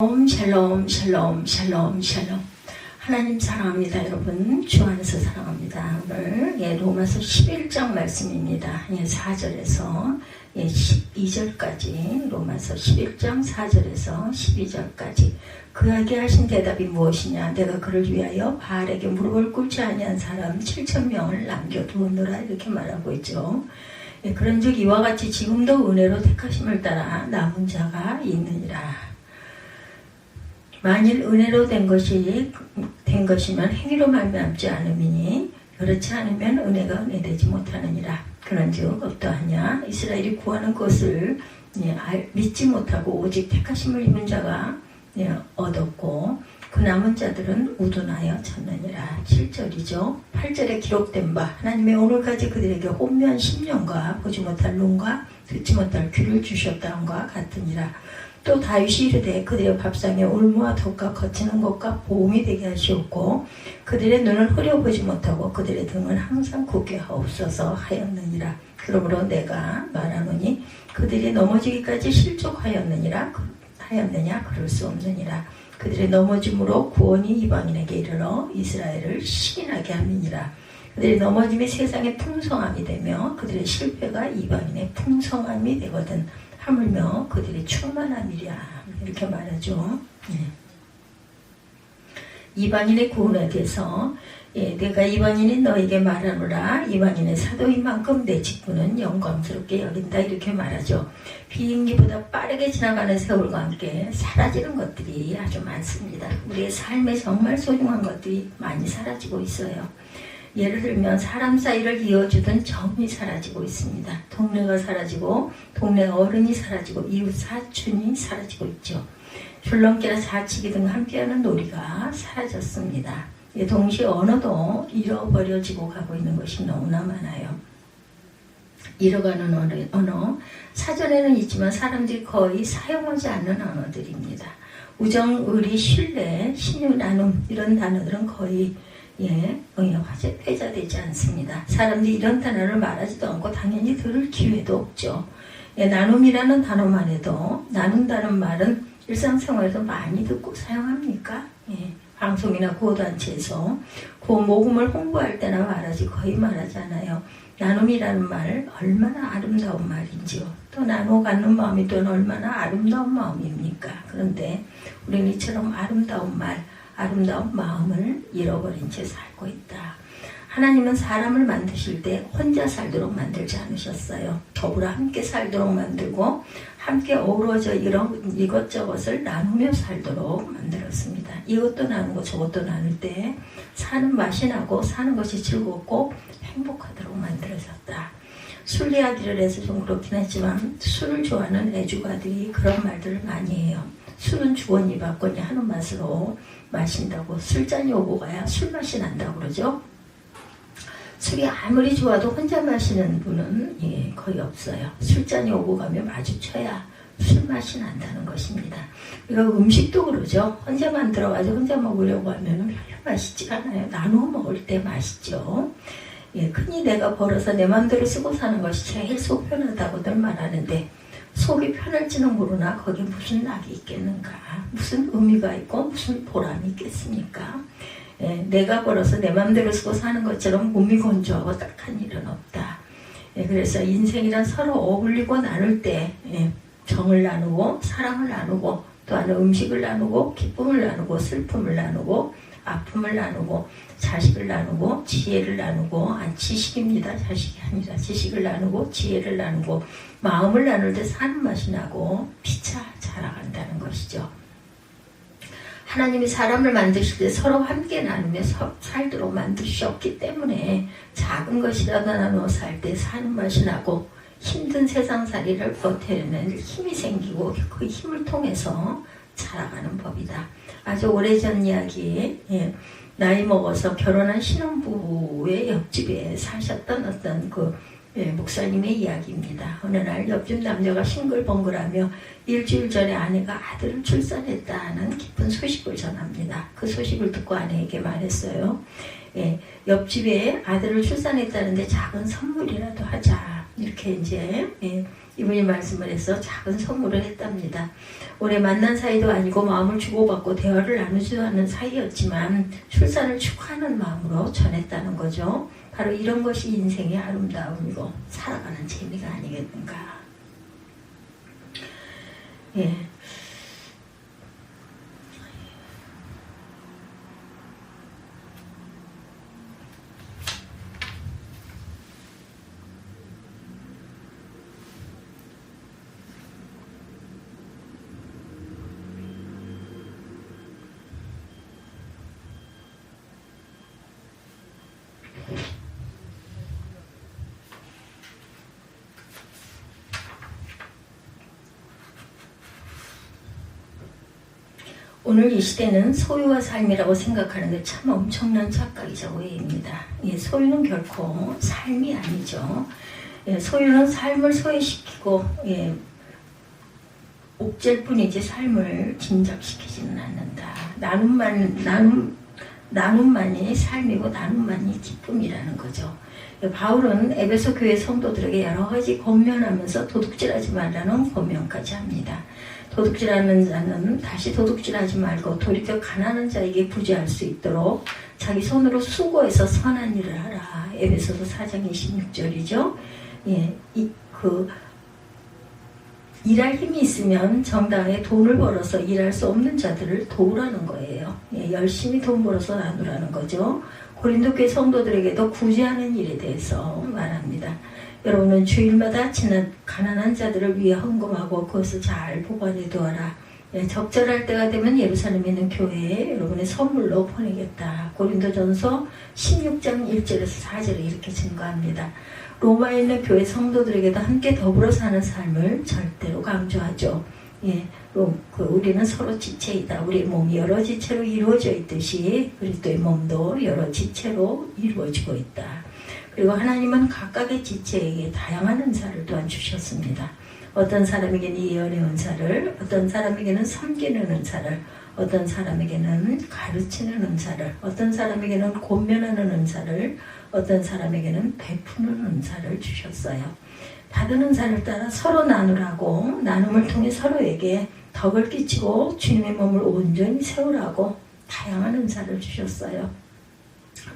샬롬 샬롬 샬롬 샬롬. 하나님 사랑합니다. 여러분 주 안에서 사랑합니다. 오늘 로마서 11장 말씀입니다. 4절에서 12절까지 로마서 11장 4절에서 12절까지 그에게 하신 대답이 무엇이냐. 내가 그를 위하여 바알에게 무릎을 꿇지 아니한 사람 7,000명을 남겨두었노라 이렇게 말하고 있죠. 그런즉 이와 같이 지금도 은혜로 택하심을 따라 남은 자가 있느니라. 만일 은혜로 된 것이면 행위로 말미암지 않음이니 그렇지 않으면 은혜가 은혜되지 못하느니라. 그런즉 어떠하냐. 이스라엘이 구하는 것을 믿지 못하고 오직 택하심을 입은 자가 얻었고 그 남은 자들은 우둔하여 졌느니라. 7절이죠. 8절에 기록된 바 하나님의 오늘까지 그들에게 혼미한 심령과 보지 못할 눈과 듣지 못할 귀를 주셨다함과 같으니라. 또 다윗이 이르되 그들의 밥상에 올무와 덕과 거치는 것과 보험이 되게 하시옵고 그들의 눈을 흐려보지 못하고 그들의 등은 항상 굳게 하옵소서 하였느니라. 그러므로 내가 말하노니 그들이 넘어지기까지 실족하였느냐 그럴 수 없느니라. 그들의 넘어짐으로 구원이 이방인에게 이르러 이스라엘을 시인하게 함이니라. 그들의 넘어짐이 세상의 풍성함이 되며 그들의 실패가 이방인의 풍성함이 되거든 하물며 그들이 충만함이랴 이렇게 말하죠. 이방인의 구원에 대해서 내가 이방인인 너에게 말하노라. 이방인의 사도인 만큼 내 직분은 영광스럽게 여긴다 이렇게 말하죠. 비행기보다 빠르게 지나가는 세월과 함께 사라지는 것들이 아주 많습니다. 우리의 삶에 정말 소중한 것들이 많이 사라지고 있어요. 예를 들면 사람 사이를 이어주던 정이 사라지고 있습니다. 동네가 사라지고 동네 어른이 사라지고 이웃 사촌이 사라지고 있죠. 줄넘기나 자치기 등 함께하는 놀이가 사라졌습니다. 동시에 언어도 잃어버려지고 가고 있는 것이 너무나 많아요. 잃어가는 언어, 사전에는 있지만 사람들이 거의 사용하지 않는 언어들입니다. 우정, 의리, 신뢰, 신유, 나눔 이런 단어들은 거의 회자되지 않습니다. 사람들이 이런 단어를 말하지도 않고 당연히 들을 기회도 없죠. 나눔이라는 단어만 해도 나눈다는 말은 일상생활에서 많이 듣고 사용합니까? 방송이나 구호단체에서 구호 모금을 홍보할 때나 말하지 거의 말하지 않아요. 나눔이라는 말 얼마나 아름다운 말인지요. 또 나눠 갖는 마음이 또 얼마나 아름다운 마음입니까? 그런데 우리는 이처럼 아름다운 말, 아름다운 마음을 잃어버린 채 살고 있다. 하나님은 사람을 만드실 때 혼자 살도록 만들지 않으셨어요. 더불어 함께 살도록 만들고 함께 어우러져 이것저것을 나누며 살도록 만들었습니다. 이것도 나누고 저것도 나눌 때 사는 맛이 나고 사는 것이 즐겁고 행복하도록 만들어졌다. 술 이야기를 해서 좀 그렇긴 하지만 술을 좋아하는 애주가들이 그런 말들을 많이 해요. 술은 주거니 받거니 하는 맛으로 마신다고. 술잔이 오고 가야 술맛이 난다고 그러죠. 술이 아무리 좋아도 혼자 마시는 분은 거의 없어요. 술잔이 오고 가면 마주쳐야 술맛이 난다는 것입니다. 이거 음식도 그러죠. 혼자 만들어가지고 혼자 먹으려고 하면 별로 맛있지 않아요. 나누어 먹을 때 맛있죠. 흔히 내가 벌어서 내 맘대로 쓰고 사는 것이 제일 속 편하다고들 말하는데 속이 편할지는 모르나 거기에 무슨 낙이 있겠는가, 무슨 의미가 있고 무슨 보람이 있겠습니까? 내가 벌어서 내 맘대로 쓰고 사는 것처럼 몸이 건조하고 딱한 일은 없다. 그래서 인생이란 서로 어울리고 나눌 때 정을 나누고 사랑을 나누고 또한 음식을 나누고 기쁨을 나누고 슬픔을 나누고 아픔을 나누고 자식을 나누고 지혜를 나누고 지식입니다. 자식이 아니라 지식을 나누고 지혜를 나누고 마음을 나눌 때 사는 맛이 나고 피차 자라간다는 것이죠. 하나님이 사람을 만드실 때 서로 함께 나누며 살도록 만드셨기 때문에 작은 것이라도 나누어 살 때 사는 맛이 나고 힘든 세상살이를 버텨낼 힘이 생기고 그 힘을 통해서 자라가는 법이다. 아주 오래전 이야기, 나이 먹어서 결혼한 신혼부부의 옆집에 사셨던 어떤 목사님의 이야기입니다. 어느 날 옆집 남자가 싱글벙글하며 일주일 전에 아내가 아들을 출산했다는 기쁜 소식을 전합니다. 그 소식을 듣고 아내에게 말했어요. 옆집에 아들을 출산했다는데 작은 선물이라도 하자. 이렇게 이제 이분이 말씀을 해서 작은 선물을 했답니다. 오래 만난 사이도 아니고 마음을 주고받고 대화를 나누지도 않는 사이였지만 출산을 축하하는 마음으로 전했다는 거죠. 바로 이런 것이 인생의 아름다움이고 살아가는 재미가 아니겠는가. 예. 오늘 이 시대는 소유와 삶이라고 생각하는 게 참 엄청난 착각이자 오해입니다. 소유는 결코 삶이 아니죠. 소유는 삶을 소외시키고 옥죄일 뿐이지 삶을 진작시키지는 않는다. 나눔만이 삶이고 나눔만이 기쁨이라는 거죠. 바울은 에베소 교회 성도들에게 여러 가지 권면하면서 도둑질하지 말라는 권면까지 합니다. 도둑질하는 자는 다시 도둑질하지 말고 돌이켜 가난한 자에게 부지할 수 있도록 자기 손으로 수고해서 선한 일을 하라. 에베소서 4장 26절이죠. 일할 힘이 있으면 정당에 돈을 벌어서 일할 수 없는 자들을 도우라는 거예요. 열심히 돈 벌어서 나누라는 거죠. 고린도 교회 성도들에게도 구제하는 일에 대해서 말합니다. 여러분은 주일마다 지난 가난한 자들을 위해 헌금하고 그것을 잘 보관해 두어라. 적절할 때가 되면 예루살렘에 있는 교회에 여러분의 선물로 보내겠다. 고린도전서 16장 1절에서 4절에 이렇게 증거합니다. 로마에 있는 교회 성도들에게도 함께 더불어 사는 삶을 절대로 강조하죠. 우리는 서로 지체이다. 우리의 몸이 여러 지체로 이루어져 있듯이 그리스도의 몸도 여러 지체로 이루어지고 있다. 그리고 하나님은 각각의 지체에게 다양한 은사를 또한 주셨습니다. 어떤 사람에게는 예언의 은사를, 어떤 사람에게는 섬기는 은사를, 어떤 사람에게는 가르치는 은사를, 어떤 사람에게는 권면하는 은사를, 어떤 사람에게는 베푸는 은사를 주셨어요. 받은 은사를 따라 서로 나누라고, 나눔을 통해 서로에게 덕을 끼치고 주님의 몸을 온전히 세우라고 다양한 은사를 주셨어요.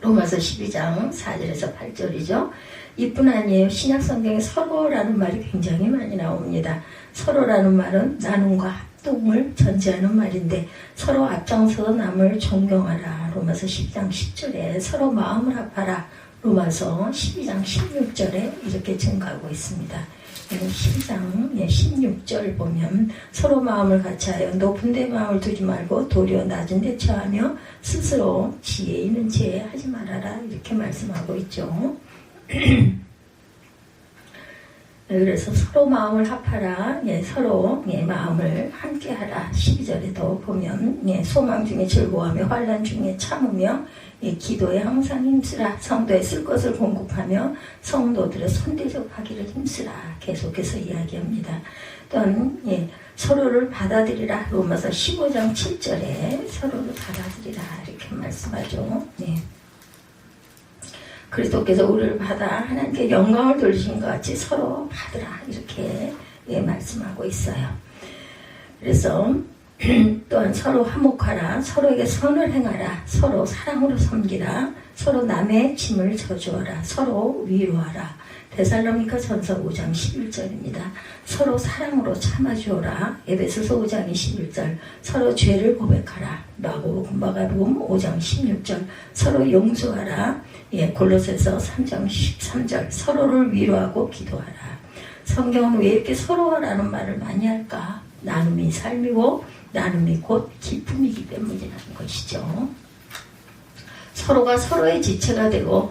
로마서 12장 4절에서 8절이죠. 이뿐 아니에요. 신약성경에 서로라는 말이 굉장히 많이 나옵니다. 서로라는 말은 나눔과 합동을 전제하는 말인데 서로 앞장서서 남을 존경하라. 로마서 10장 10절에 서로 마음을 합하라. 로마서 12장 16절에 이렇게 증가하고 있습니다. 12장 16절 보면 서로 마음을 같이하여 높은 데 마음을 두지 말고 도리어 낮은 데 처하며 스스로 지혜 있는 지혜 하지 말아라. 이렇게 말씀하고 있죠. 그래서 서로 마음을 합하라. 서로 마음을 함께하라. 12절에도 보면 소망 중에 즐거워하며 환난 중에 참으며 기도에 항상 힘쓰라. 성도에 쓸 것을 공급하며 성도들의 손대접하기를 힘쓰라. 계속해서 이야기합니다. 또한 서로를 받아들이라. 로마서 15장 7절에 서로를 받아들이라 이렇게 말씀하죠. 그리스도께서 우리를 받아 하나님께 영광을 돌리신 것 같이 서로 받으라 이렇게 말씀하고 있어요. 그래서 또한 서로 화목하라. 서로에게 선을 행하라. 서로 사랑으로 섬기라. 서로 남의 짐을 져주어라. 서로 위로하라. 데살로니가 전서 5장 11절입니다. 서로 사랑으로 참아주어라. 에베소서 5장 21절. 서로 죄를 고백하라. 마가복음 5장 16절. 서로 용서하라. 골로새서 3장 13절. 서로를 위로하고 기도하라. 성경은 왜 이렇게 서로라는 말을 많이 할까? 나눔이 삶이고 나눔이 곧 기쁨이기 때문이라는 것이죠. 서로가 서로의 지체가 되고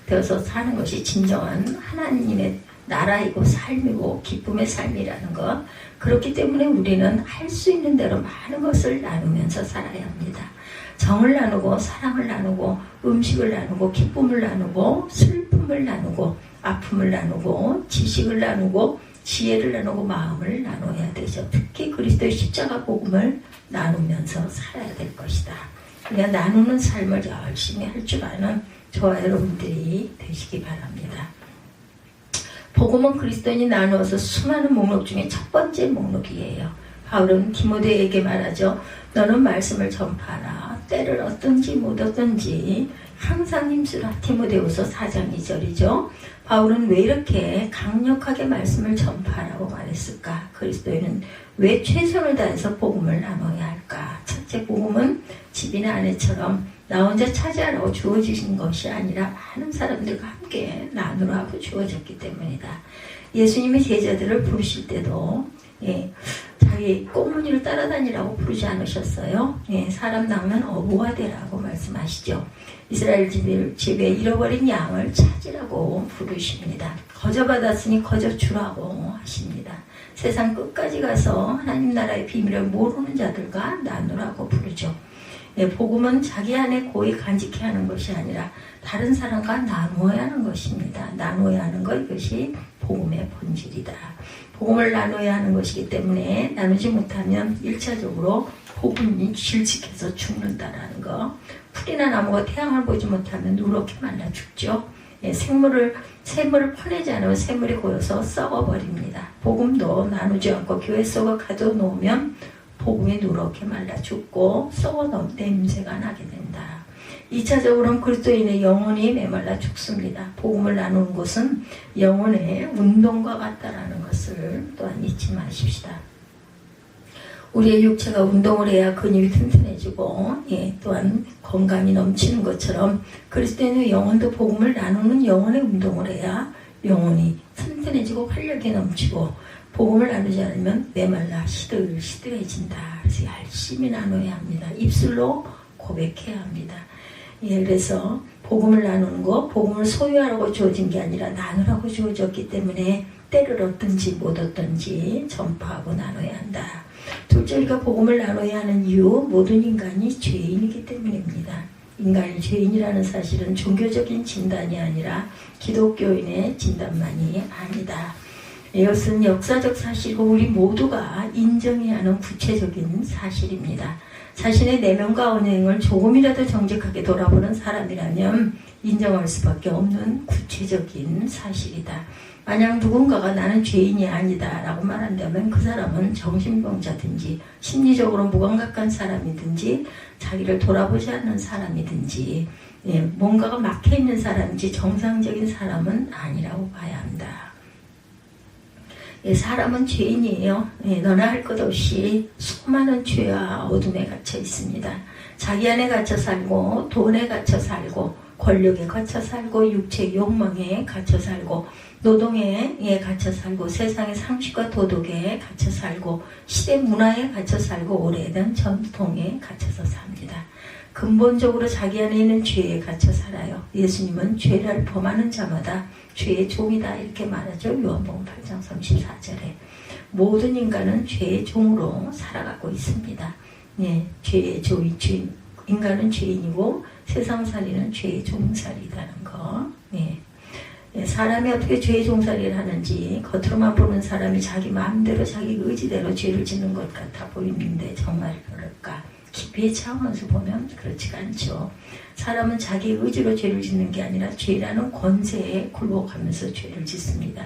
되어서 사는 것이 진정한 하나님의 나라이고 삶이고 기쁨의 삶이라는 것. 그렇기 때문에 우리는 할 수 있는 대로 많은 것을 나누면서 살아야 합니다. 정을 나누고 사랑을 나누고 음식을 나누고 기쁨을 나누고 슬픔을 나누고 아픔을 나누고 지식을 나누고 지혜를 나누고 마음을 나눠야 되죠. 특히 그리스도의 십자가 복음을 나누면서 살아야 될 것이다. 그냥 나누는 삶을 열심히 할 줄 아는 저와 여러분들이 되시기 바랍니다. 복음은 그리스도인이 나누어서 수많은 목록 중에 첫 번째 목록이에요. 바울은 디모데에게 말하죠. 너는 말씀을 전파하라. 때를 얻든지 못 얻든지 항상 힘쓰라. 디모데후서 4장 2절이죠. 바울은 왜 이렇게 강력하게 말씀을 전파하라고 말했을까? 그리스도인은 왜 최선을 다해서 복음을 나눠야 할까? 첫째, 복음은 집이나 아내처럼 나 혼자 차지하라고 주어지신 것이 아니라 많은 사람들과 함께 나누라고 주어졌기 때문이다. 예수님이 제자들을 부르실 때도 자기 꼬무니를 따라다니라고 부르지 않으셨어요. 사람 낳으면 어부가 되라고 말씀하시죠. 이스라엘 집에 잃어버린 양을 찾으라고 부르십니다. 거저 받았으니 거저 주라고 하십니다. 세상 끝까지 가서 하나님 나라의 비밀을 모르는 자들과 나누라고 부르죠. 복음은 자기 안에 고이 간직해야 하는 것이 아니라 다른 사람과 나누어야 하는 것입니다. 나누어야 하는 것, 이것이 복음의 본질이다. 복음을 나눠야 하는 것이기 때문에 나누지 못하면 1차적으로 복음이 질식해서 죽는다라는 거. 풀이나 나무가 태양을 보지 못하면 누렇게 말라 죽죠. 샘물을 퍼내지 않으면 샘물이 고여서 썩어버립니다. 복음도 나누지 않고 교회 속에 가둬놓으면 복음이 누렇게 말라 죽고 썩어 냄새가 나게 된다. 2차적으로는 그리스도인의 영혼이 메말라 죽습니다. 복음을 나누는 것은 영혼의 운동과 같다라는 것을 또한 잊지 마십시다. 우리의 육체가 운동을 해야 근육이 튼튼해지고 또한 건강이 넘치는 것처럼 그리스도인의 영혼도 복음을 나누는 영혼의 운동을 해야 영혼이 튼튼해지고 활력이 넘치고 복음을 나누지 않으면 메말라 시들시들해진다. 그래서 열심히 나눠야 합니다. 입술로 고백해야 합니다. 그래서 복음을 나누는 거, 복음을 소유하라고 주어진 게 아니라 나누라고 주어졌기 때문에 때를 얻든지 못 얻든지 전파하고 나눠야 한다. 둘째, 우리가 복음을 나눠야 하는 이유, 모든 인간이 죄인이기 때문입니다. 인간이 죄인이라는 사실은 종교적인 진단이 아니라 기독교인의 진단만이 아니다. 이것은 역사적 사실이고 우리 모두가 인정해야 하는 구체적인 사실입니다. 자신의 내면과 언행을 조금이라도 정직하게 돌아보는 사람이라면 인정할 수밖에 없는 구체적인 사실이다. 만약 누군가가 나는 죄인이 아니다 라고 말한다면 그 사람은 정신병자든지 심리적으로 무감각한 사람이든지 자기를 돌아보지 않는 사람이든지 뭔가가 막혀있는 사람인지 정상적인 사람은 아니라고 봐야 한다. 사람은 죄인이에요. 너나 할 것 없이 수많은 죄와 어둠에 갇혀 있습니다. 자기 안에 갇혀 살고 돈에 갇혀 살고 권력에 갇혀 살고 육체의 욕망에 갇혀 살고 노동에 갇혀 살고 세상의 상식과 도덕에 갇혀 살고 시대 문화에 갇혀 살고 오래된 전통에 갇혀서 삽니다. 근본적으로 자기 안에 있는 죄에 갇혀 살아요. 예수님은 죄를 범하는 자마다 죄의 종이다 이렇게 말하죠. 요한복음 8장 34절에 모든 인간은 죄의 종으로 살아가고 있습니다. 죄의 종이 인간은 죄인이고 세상살이는 죄의 종살이라는 거. 사람이 어떻게 죄의 종살이를 하는지 겉으로만 보는 사람이 자기 마음대로 자기 의지대로 죄를 짓는 것 같아 보이는데 정말 그럴까? 깊이 차원에서 보면 그렇지가 않죠. 사람은 자기 의지로 죄를 짓는 게 아니라 죄라는 권세에 굴복하면서 죄를 짓습니다.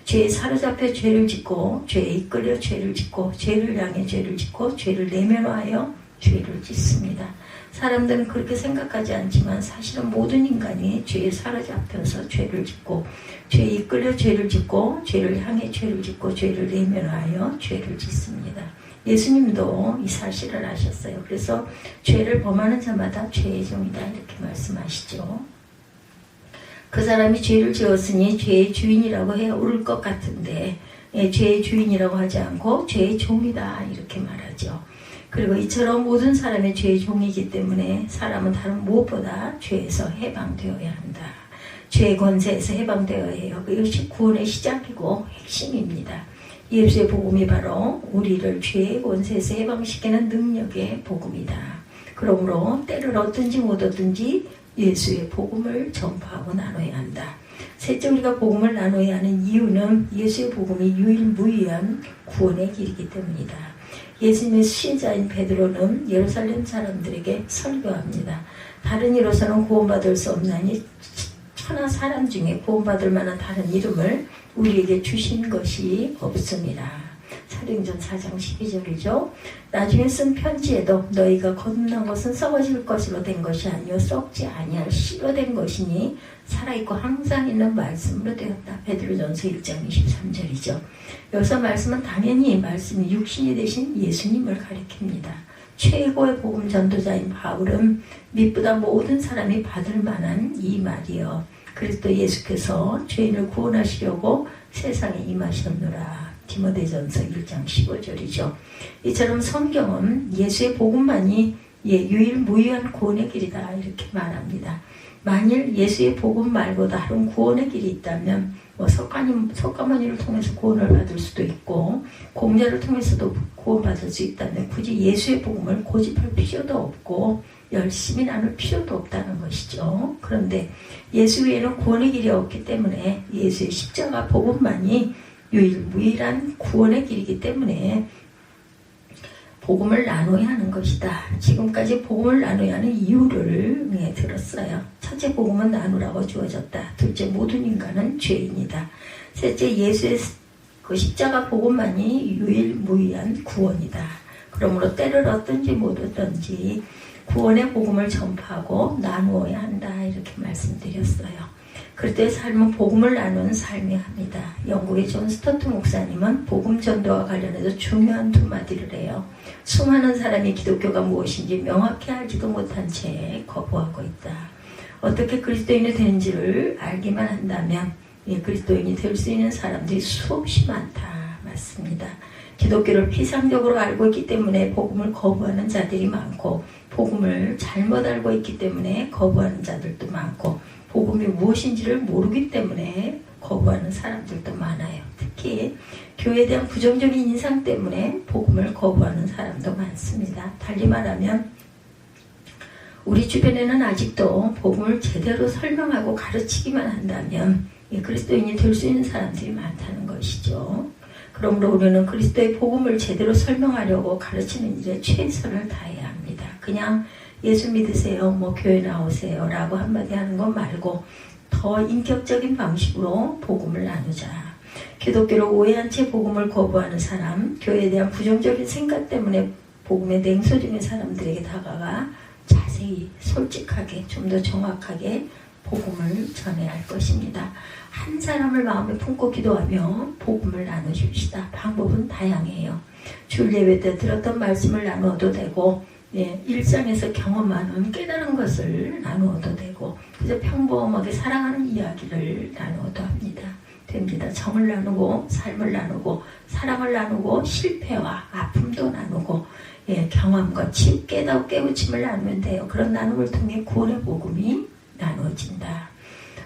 죄에 사로잡혀 죄를 짓고 죄에 이끌려 죄를 짓고 죄를 향해 죄를 짓고 죄를 내면화하여 죄를 짓습니다. 사람들은 그렇게 생각하지 않지만 사실은 모든 인간이 죄에 사로잡혀서 죄를 짓고 죄에 이끌려 죄를 짓고 죄를 향해 죄를 짓고 죄를 내면화하여 죄를 짓습니다. 예수님도 이 사실을 아셨어요. 그래서 죄를 범하는 자마다 죄의 종이다 이렇게 말씀하시죠. 그 사람이 죄를 지었으니 죄의 주인이라고 해야 옳을 것 같은데 죄의 주인이라고 하지 않고 죄의 종이다 이렇게 말하죠. 그리고 이처럼 모든 사람의 죄의 종이기 때문에 사람은 다른 무엇보다 죄에서 해방되어야 한다. 죄의 권세에서 해방되어야 해요. 이것이 구원의 시작이고 핵심입니다. 예수의 복음이 바로 우리를 죄의 권세에서 해방시키는 능력의 복음이다. 그러므로 때를 얻든지 못 얻든지 예수의 복음을 전파하고 나눠야 한다. 셋째, 우리가 복음을 나눠야 하는 이유는 예수의 복음이 유일무이한 구원의 길이기 때문이다. 예수님의 신자인 베드로는 예루살렘 사람들에게 설교합니다. 다른 이로서는 구원받을 수 없나니 천하 사람 중에 구원받을 만한 다른 이름을 우리에게 주신 것이 없습니다. 사도행전 4장 12절이죠. 나중에 쓴 편지에도 너희가 거듭난 것은 썩어질 것으로 된 것이 아니요 썩지 아니할 씨로 된 것이니 살아있고 항상 있는 말씀으로 되었다. 베드로전서 1장 23절이죠. 여기서 말씀은 당연히 말씀이 육신이 되신 예수님을 가리킵니다. 최고의 복음 전도자인 바울은 밑보다 모든 사람이 받을 만한 이 말이요. 그리스도 예수께서 죄인을 구원하시려고 세상에 임하셨노라. 디모데전서 1장 15절이죠. 이처럼 성경은 예수의 복음만이 유일무이한 구원의 길이다 이렇게 말합니다. 만일 예수의 복음 말고 다른 구원의 길이 있다면 석가모니를 통해서 구원을 받을 수도 있고 공자를 통해서도 구원받을 수 있다면 굳이 예수의 복음을 고집할 필요도 없고 열심히 나눌 필요도 없다는 것이죠. 그런데 예수 외에는 구원의 길이 없기 때문에 예수의 십자가 복음만이 유일무이한 구원의 길이기 때문에 복음을 나눠야 하는 것이다. 지금까지 복음을 나눠야 하는 이유를 들었어요. 첫째, 복음은 나누라고 주어졌다. 둘째, 모든 인간은 죄인이다. 셋째, 예수의 그 십자가 복음만이 유일무이한 구원이다. 그러므로 때를 얻든지 못 얻든지 구원의 복음을 전파하고 나누어야 한다. 이렇게 말씀드렸어요. 그때의 삶은 복음을 나누는 삶이합니다. 영국의 존 스토트 목사님은 복음 전도와 관련해서 중요한 두 마디를 해요. 수많은 사람이 기독교가 무엇인지 명확히 알지도 못한 채 거부하고 있다. 어떻게 그리스도인이 되는지를 알기만 한다면 그리스도인이 될 수 있는 사람들이 수없이 많다. 맞습니다. 기독교를 피상적으로 알고 있기 때문에 복음을 거부하는 자들이 많고 복음을 잘못 알고 있기 때문에 거부하는 자들도 많고 복음이 무엇인지를 모르기 때문에 거부하는 사람들도 많아요. 특히 교회에 대한 부정적인 인상 때문에 복음을 거부하는 사람도 많습니다. 달리 말하면 우리 주변에는 아직도 복음을 제대로 설명하고 가르치기만 한다면 그리스도인이 될 수 있는 사람들이 많다는 것이죠. 그러므로 우리는 그리스도의 복음을 제대로 설명하려고 가르치는 일에 최선을 다해야 합니다. 그냥 예수 믿으세요, 교회 나오세요 라고 한마디 하는 것 말고 더 인격적인 방식으로 복음을 나누자. 기독교를 오해한 채 복음을 거부하는 사람, 교회에 대한 부정적인 생각 때문에 복음에 냉소적인 사람들에게 다가가 자세히, 솔직하게, 좀 더 정확하게 복음을 전해야 할 것입니다. 한 사람을 마음에 품고 기도하며 복음을 나눠줍시다. 방법은 다양해요. 주일 예배 때 들었던 말씀을 나누어도 되고 일상에서 경험하는 깨달은 것을 나누어도 되고 그저 평범하게 사랑하는 이야기를 나누어도 됩니다. 정을 나누고 삶을 나누고 사랑을 나누고 실패와 아픔도 나누고 경험과 깨우침을 나누면 돼요. 그런 나눔을 통해 구원의 복음이 나누어진다.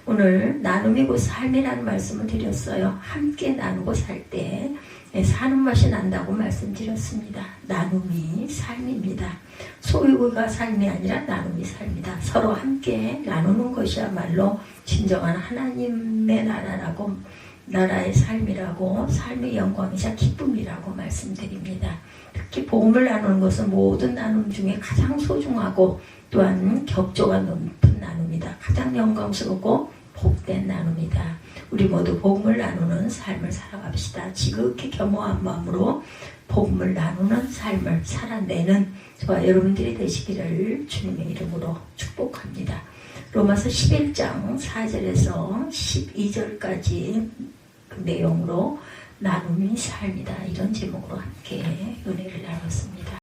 오늘 나눔이 곧 삶이라는 말씀을 드렸어요. 함께 나누고 살 때 사는 맛이 난다고 말씀드렸습니다. 나눔이 삶입니다. 소유가 삶이 아니라 나눔이 삶이다. 서로 함께 나누는 것이야말로 진정한 하나님의 나라의 삶이라고 삶의 영광이자 기쁨이라고 말씀드립니다. 특히 복음을 나누는 것은 모든 나눔 중에 가장 소중하고 또한 격조가 높은 나눔이다. 가장 영광스럽고 복된 나눔이다. 우리 모두 복음을 나누는 삶을 살아갑시다. 지극히 겸허한 마음으로 복음을 나누는 삶을 살아내는 저와 여러분들이 되시기를 주님의 이름으로 축복합니다. 로마서 11장 4절에서 12절까지 그 내용으로 나눔이 삶이다. 이런 제목으로 함께 은혜를 나눴습니다.